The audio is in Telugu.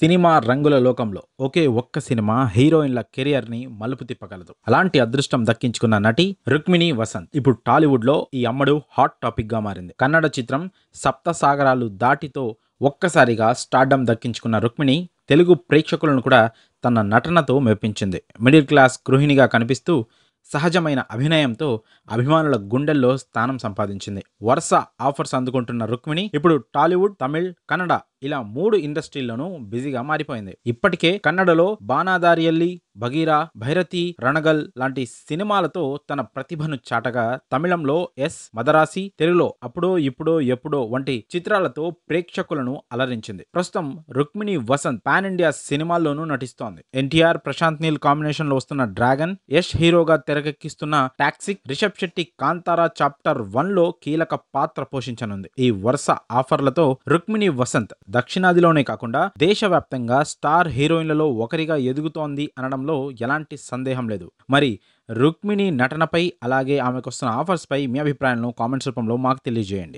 సినిమా రంగుల లోకంలో ఒకే ఒక్క సినిమా హీరోయిన్ల కెరియర్ ని మలుపు తిప్పగలదు. అలాంటి అదృష్టం దక్కించుకున్న నటి రుక్మిణి వసంత్ ఇప్పుడు టాలీవుడ్ లో ఈ అమ్మడు హాట్ టాపిక్ గా మారింది. కన్నడ చిత్రం సప్త సాగరాలు దాటితో ఒక్కసారిగా స్టార్డమ్ దక్కించుకున్న రుక్మిణి తెలుగు ప్రేక్షకులను కూడా తన నటనతో మెప్పించింది. మిడిల్ క్లాస్ గృహిణిగా కనిపిస్తూ సహజమైన అభినయంతో అభిమానుల గుండెల్లో స్థానం సంపాదించింది. వరుస ఆఫర్స్ అందుకుంటున్న రుక్మిణి ఇప్పుడు టాలీవుడ్, తమిళ్, కన్నడ ఇలా 3 ఇండస్ట్రీల్లోనూ బిజీగా మారిపోయింది. ఇప్పటికే కన్నడలో బానాదారియల్లి, బగీరా, భైరతి, రణగల్ లాంటి సినిమాలతో తన ప్రతిభను చాటగా తమిళంలో ఎస్ మదరాసి, తెలుగులో అప్పుడో ఇప్పుడో ఎప్పుడో వంటి చిత్రాలతో ప్రేక్షకులను అలరించింది. ప్రస్తుతం రుక్మిణి వసంత్ పాన్ ఇండియా సినిమాల్లోనూ నటిస్తోంది. ఎన్టీఆర్, ప్రశాంత్ నీల్ కాంబినేషన్ లో వస్తున్న డ్రాగన్, యష్ హీరోగా తెరకెక్కిస్తున్న టాక్సిక్, రిషబ్ శెట్టి కాంతారా చాప్టర్ 1 లో కీలక పాత్ర పోషించనుంది. ఈ వరుస ఆఫర్లతో రుక్మిణి వసంత్ దక్షిణాదిలోనే కాకుండా దేశవ్యాప్తంగా స్టార్ హీరోయిన్లలో ఒకరిగా ఎదుగుతోంది అనడంలో ఎలాంటి సందేహం లేదు. మరి రుక్మిణి నటనపై అలాగే ఆమెకు వస్తున్న ఆఫర్స్ పై మీ అభిప్రాయాలను కామెంట్స్ రూపంలో మాకు తెలియజేయండి.